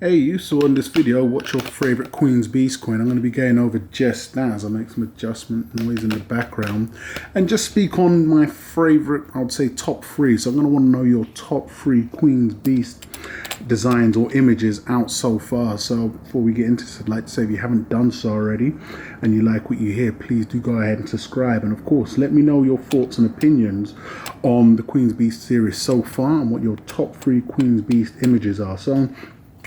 Hey, you saw in this video what's your favorite Queen's Beast coin. I'm going to be going over just that as I make some adjustment noise in the background and just speak on my favorite, I would say top three. So I'm going to want to know your top three Queen's Beast designs or images out so far. So before we get into this, I'd like to say if you haven't done so already and you like what you hear, please do go ahead and subscribe. And of course, let me know your thoughts and opinions on the Queen's Beast series so far and what your top three Queen's Beast images are. So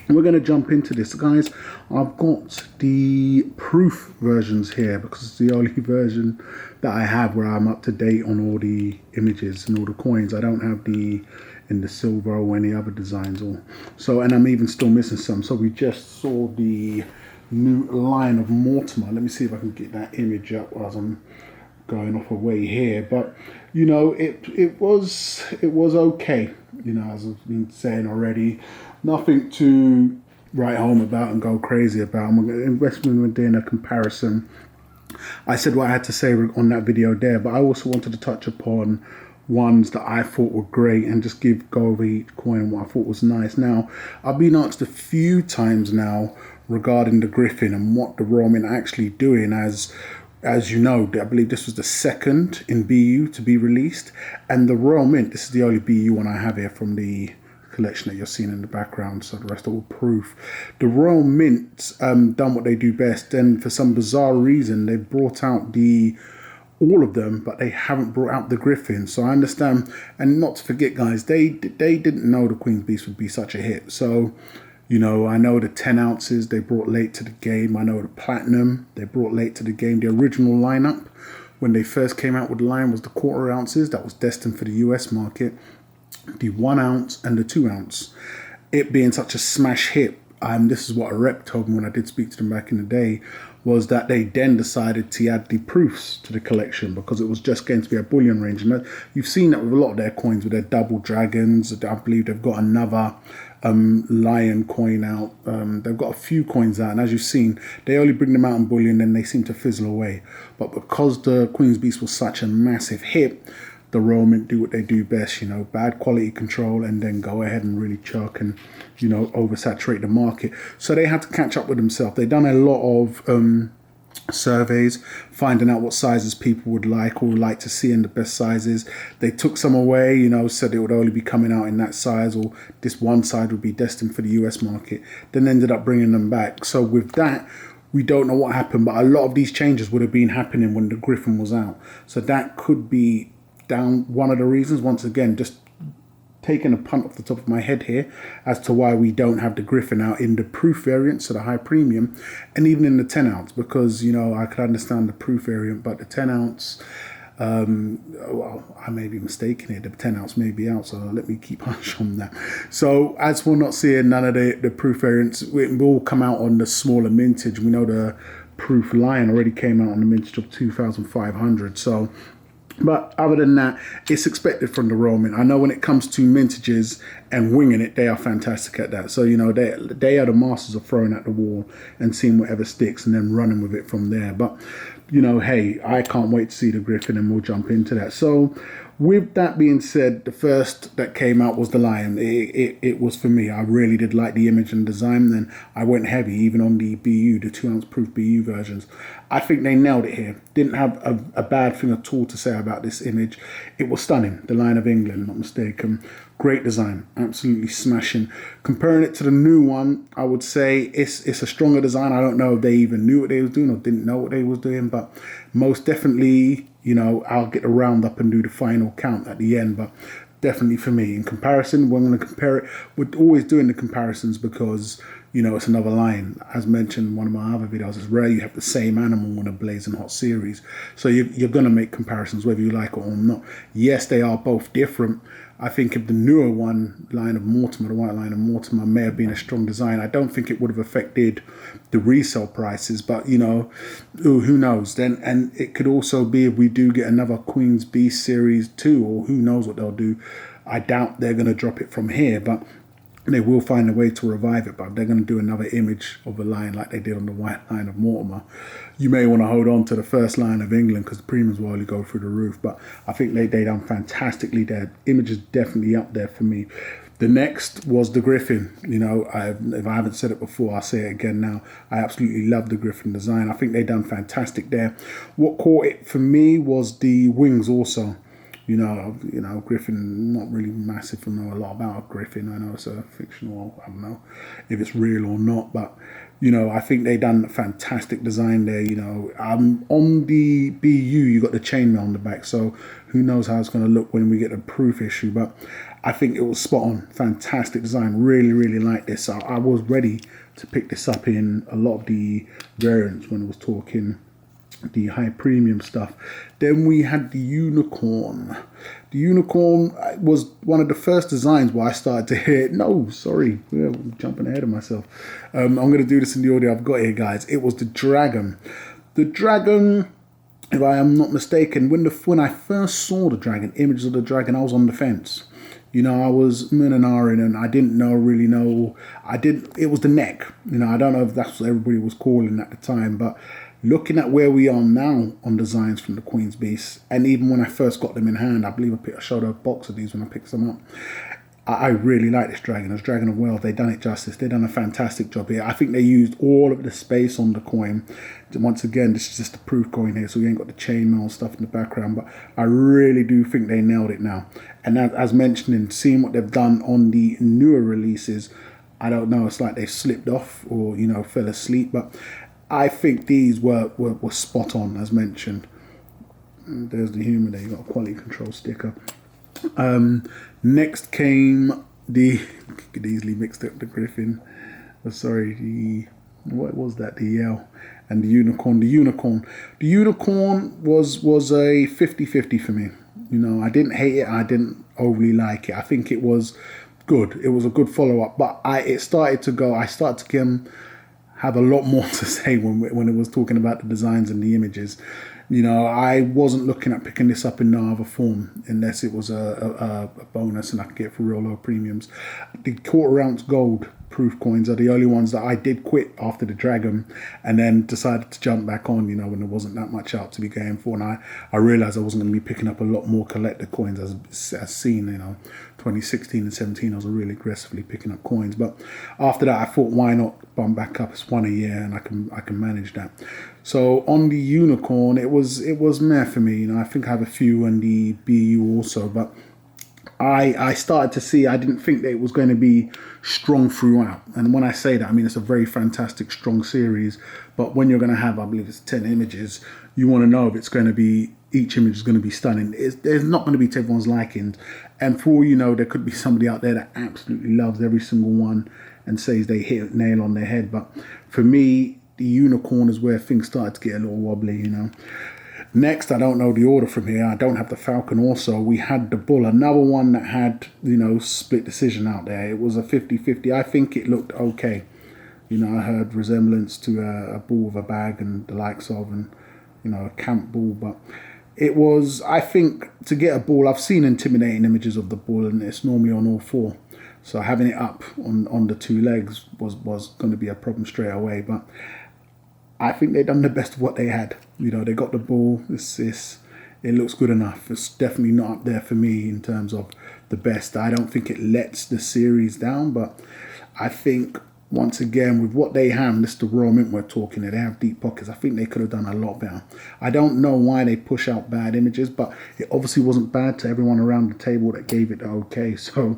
we're going to jump into this, guys. I've got the proof versions here because it's the only version that I have where I'm up to date on all the images and all the coins. I don't have the in the silver or any other designs, or so, and I'm even still missing some. So we just saw the new line of Mortimer. Let me see if I can get that image up as I'm going off away here. But you know, it was okay. You know, as I've been saying already, nothing to write home about and go crazy about. We're doing a comparison. I said what I had to say on that video there, but I also wanted to touch upon ones that I thought were great and just go over each coin and what I thought was nice. Now, I've been asked a few times now regarding the Griffin and what the Roman actually doing. As you know, I believe this was the second in BU to be released, and the Royal Mint, this is the only BU one I have here from the collection that you're seeing in the background, so the rest are all proof. The Royal Mint done what they do best, and for some bizarre reason they brought out all of them, but they haven't brought out the Griffin. So I understand, and not to forget, guys, they didn't know the Queen's Beast would be such a hit. So, you know, I know the 10 ounces they brought late to the game. I know the Platinum they brought late to the game. The original lineup, when they first came out with the line, was the 1/4 ounces. That was destined for the US market. The 1 ounce and the 2 ounce. It being such a smash hit, this is what a rep told me when I did speak to them back in the day, was that they then decided to add the proofs to the collection because it was just going to be a bullion range. And you've seen that with a lot of their coins, with their double dragons. I believe they've got another lion coin out. They've got a few coins out, and as you've seen, they only bring them out in bullion, then they seem to fizzle away. But because the Queen's Beast was such a massive hit, the Royal Mint do what they do best, you know, bad quality control, and then go ahead and really chuck and, you know, oversaturate the market. So they had to catch up with themselves. They done a lot of surveys, finding out what sizes people would like or would like to see in the best sizes. They took some away, you know, said it would only be coming out in that size, or this one side would be destined for the US market, then ended up bringing them back. So with that, we don't know what happened, but a lot of these changes would have been happening when the Griffin was out. So that could be down one of the reasons. Once again, just taking a punt off the top of my head here as to why we don't have the Griffin out in the proof variant, so the high premium, and even in the 10 ounce, because, you know, I could understand the proof variant, but the 10 ounce, well, I may be mistaken here, the 10 ounce may be out, so let me keep hush on that. So as we're not seeing none of the proof variants, it will come out on the smaller mintage. We know the proof lion already came out on the mintage of 2,500, so. But other than that, it's expected from the Royal Mint. I know when it comes to mintages and winging it, they are fantastic at that. So, you know, they are the masters of throwing at the wall and seeing whatever sticks and then running with it from there. But, you know, hey, I can't wait to see the Griffin, and we'll jump into that. So with that being said, the first that came out was the lion. It was for me. I really did like the image and design. Then I went heavy even on the BU, the 2 ounce proof BU versions. I think they nailed it here. Didn't have a bad thing at all to say about this image. It was stunning. The Lion of England, not mistaken. Great design, absolutely smashing. Comparing it to the new one, I would say it's a stronger design. I don't know if they even knew what they was doing or didn't know what they was doing, but most definitely, you know, I'll get a round up and do the final count at the end. But definitely for me, in comparison, we're going to compare it. We're always doing the comparisons because, you know, it's another line. As mentioned in one of my other videos, it's rare you have the same animal in a blazing hot series. So you're going to make comparisons whether you like it or not. Yes, they are both different. I think if the newer one, Line of Mortimer, the white Line of Mortimer, may have been a strong design, I don't think it would have affected the resale prices. But, you know, who knows? Then, and it could also be if we do get another Queen's Beast Series 2, or who knows what they'll do. I doubt they're going to drop it from here, but they will find a way to revive it. But they're going to do another image of a lion like they did on the white Line of Mortimer. You may want to hold on to the first Lion of England because the premiums will only go through the roof. But I think they done fantastically. Their image is definitely up there for me. The next was the Griffin. You know, if I haven't said it before, I'll say it again now. I absolutely love the Griffin design. I think they done fantastic there. What caught it for me was the wings also. You know, Griffin, not really massive to know a lot about Griffin. I know it's a fictional, I don't know if it's real or not, but, you know, I think they done a fantastic design there, you know. On the BU, you got the chainmail on the back, so who knows how it's going to look when we get the proof issue, but I think it was spot on. Fantastic design. Really, really like this. I was ready to pick this up in a lot of the variants when I was talking the high premium stuff. Then we had the unicorn. The unicorn was one of the first designs where I started to hear, no, sorry, I'm jumping ahead of myself. I'm going to do this in the audio I've got here, guys. It was the dragon. The dragon, if I am not mistaken, when I first saw the dragon, images of the dragon, I was on the fence. You know, I was mooning and I didn't really know. It was the neck. You know, I don't know if that's what everybody was calling at the time, but looking at where we are now on designs from the Queen's Beast, and even when I first got them in hand, I believe I showed a box of these when I picked them up. I really like this dragon. This Dragon of Wealth, they've done it justice. They've done a fantastic job here. I think they used all of the space on the coin. Once again, this is just a proof coin here, so you ain't got the chainmail stuff in the background, but I really do think they nailed it now. And as mentioned, in seeing what they've done on the newer releases, I don't know, it's like they slipped off or, you know, fell asleep, but I think these were spot on, as mentioned. And there's the human there, you got a quality control sticker. Next came could easily mixed up the Griffin. What was that? The Yell and the Unicorn. The Unicorn was a 50-50 for me. You know, I didn't hate it. I didn't overly like it. I think it was good. It was a good follow-up. But I started to have a lot more to say when it was talking about the designs and the images. You know, I wasn't looking at picking this up in no other form unless it was a bonus and I could get it for real low premiums. The quarter-ounce gold proof coins are the only ones that I did quit after the Dragon and then decided to jump back on, you know, when there wasn't that much out to be going for. And I realised I wasn't going to be picking up a lot more collector coins as seen, you know. 2016 and 17 I was really aggressively picking up coins, but after that I thought, why not bump back up? It's one a year and I can manage that. So on the Unicorn, it was meh for me. You know, I think I have a few on the BU also, but I started to see, I didn't think that it was going to be strong throughout. And when I say that, I mean it's a very fantastic, strong series. But when you're going to have, I believe it's 10 images, you want to know if it's going to be, each image is going to be stunning. There's not going to be to everyone's liking. And for all you know, there could be somebody out there that absolutely loves every single one and says they hit a nail on their head. But for me, the Unicorn is where things started to get a little wobbly, you know. Next, I don't know the order from here. I don't have the Falcon also. We had the Bull, another one that had, you know, split decision out there. It was a 50-50. I think it looked okay. You know, I heard resemblance to a bull with a bag and the likes of, and, you know, a camp bull. But it was, I think, to get a bull, I've seen intimidating images of the bull and it's normally on all four. So having it up on the two legs was going to be a problem straight away. But I think they've done the best of what they had. You know, they got the bull. It looks good enough. It's definitely not up there for me in terms of the best. I don't think it lets the series down, but I think, once again, with what they have, and this is the raw mint we're talking, they have deep pockets. I think they could have done a lot better. I don't know why they push out bad images, but it obviously wasn't bad to everyone around the table that gave it the okay. So,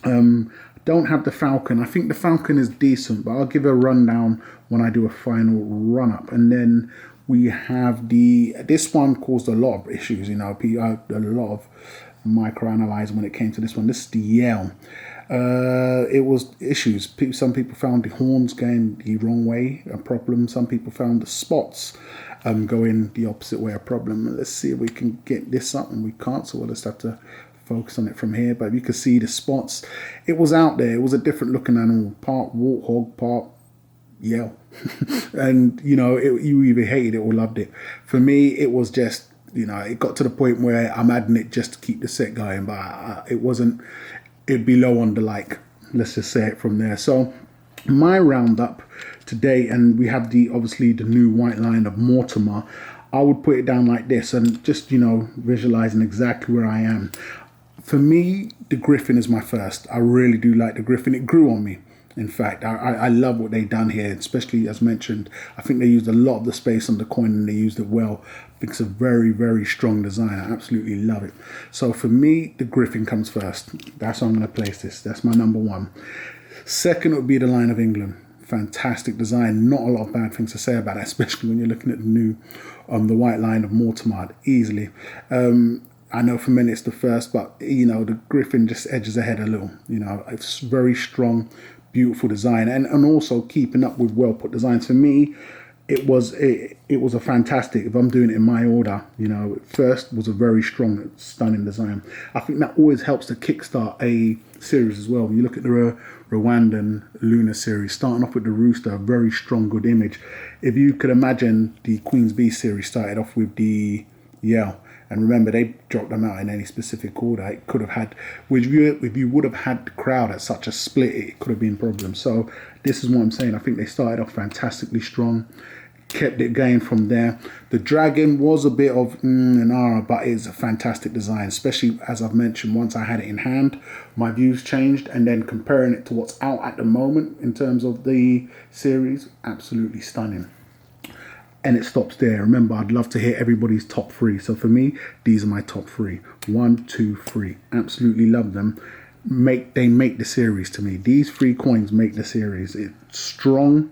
don't have the Falcon. I think the Falcon is decent, but I'll give a rundown when I do a final run-up. And then we have this one caused a lot of issues, you know, a lot of micro-analyzing when it came to this one. This is the Yell. It was issues. Some people found the horns going the wrong way, a problem. Some people found the spots going the opposite way, a problem. Let's see if we can get this up, and we can't, so we'll just have to focus on it from here. But you can see the spots. It was out there. It was a different looking animal. Part warthog, part Yell. And, you know, you either hated it or loved it. For me, it was just, you know, it got to the point where I'm adding it just to keep the set going, but it'd be low on the like. Let's just say it from there. So my roundup today, and we have obviously the new white line of Mortimer. I would put it down like this, and just, you know, visualizing exactly where I am. for me, the Griffin is my first. I really do like the Griffin. It grew on me. In fact, I love what they've done here, especially as mentioned. I think they used a lot of the space on the coin and they used it well. I think it's a very, very strong design. I absolutely love it. So for me, the Griffin comes first. That's how I'm going to place this. That's my number one. Second would be the Lion of England. Fantastic design. Not a lot of bad things to say about it, especially when you're looking at the new, the White Lion of Mortimer, easily. I know for many it's the first, but you know, the Griffin just edges ahead a little. You know, it's very strong, beautiful design, and also keeping up with well put designs. For me, it was a fantastic. If I'm doing it in my order, you know, first was a very strong, stunning design. I think that always helps to kickstart a series as well. When you look at the Rwandan Lunar series, starting off with the rooster, a very strong, good image. If you could imagine the Queen's Beast series started off with the yell. And remember, they dropped them out in any specific order. It could have had, if you would have had the crowd at such a split, it could have been a problem. So this is what I'm saying. I think they started off fantastically strong, kept it going from there. The dragon was a bit of an aura, but it's a fantastic design, especially as I've mentioned, once I had it in hand, my views changed, and then comparing it to what's out at the moment in terms of the series, absolutely stunning. And it stops there. Remember, I'd love to hear everybody's top three. So for me, these are my top three. 1, 2, 3. Absolutely love them. They make the series to me. These 3 coins make the series. It's strong,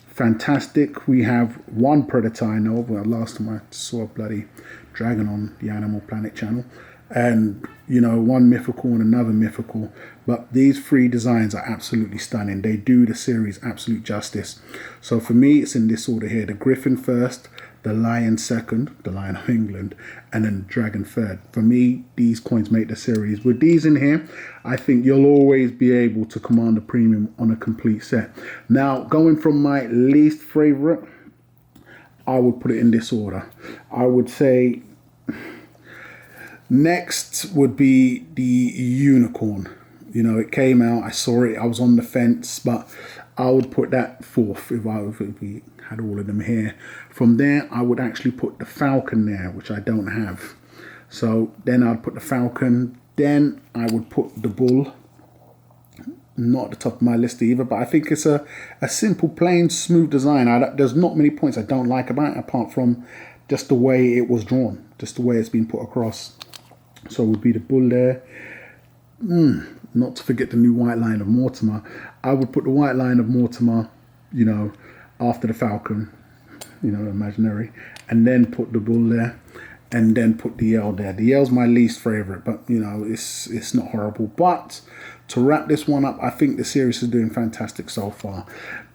fantastic. We have one Predator I know of. Well, last time I saw a bloody dragon on the Animal Planet channel. And, you know, one mythical and another mythical. But these 3 designs are absolutely stunning. They do the series absolute justice. So for me, it's in this order here. The Griffin first, the Lion second, the Lion of England, and then the Dragon third. For me, these coins make the series. With these in here, I think you'll always be able to command a premium on a complete set. Now, going from my least favorite, I would put it in this order. I would say next would be the Unicorn. You know, it came out, I saw it, I was on the fence, but I would put that fourth if we had all of them here. From there, I would actually put the Falcon there, which I don't have. So then I'd put the Falcon, then I would put the Bull. Not at the top of my list either, but I think it's a simple, plain, smooth design. There's not many points I don't like about it, apart from just the way it was drawn, just the way it's been put across. So it would be the Bull there. Not to forget the new White Lion of Mortimer. I would put the White Lion of Mortimer, you know, after the Falcon, you know, imaginary, and then put the Bull there, and then put the Yell there. The Yell's my least favorite, but you know, it's not horrible. But to wrap this one up, I think the series is doing fantastic so far.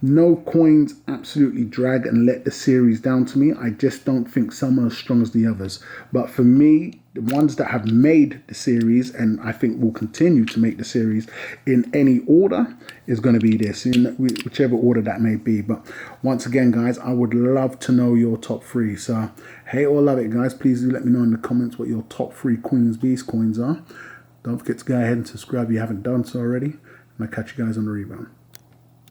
No coins absolutely drag and let the series down to me. I just don't think some are as strong as the others. But for me, the ones that have made the series, and I think will continue to make the series in any order, is going to be this, in whichever order that may be. But once again, guys, I would love to know your top 3. So, hate or love it, guys. Please do let me know in the comments what your top 3 Queen's Beast coins are. Don't forget to go ahead and subscribe if you haven't done so already. And I'll catch you guys on the rebound.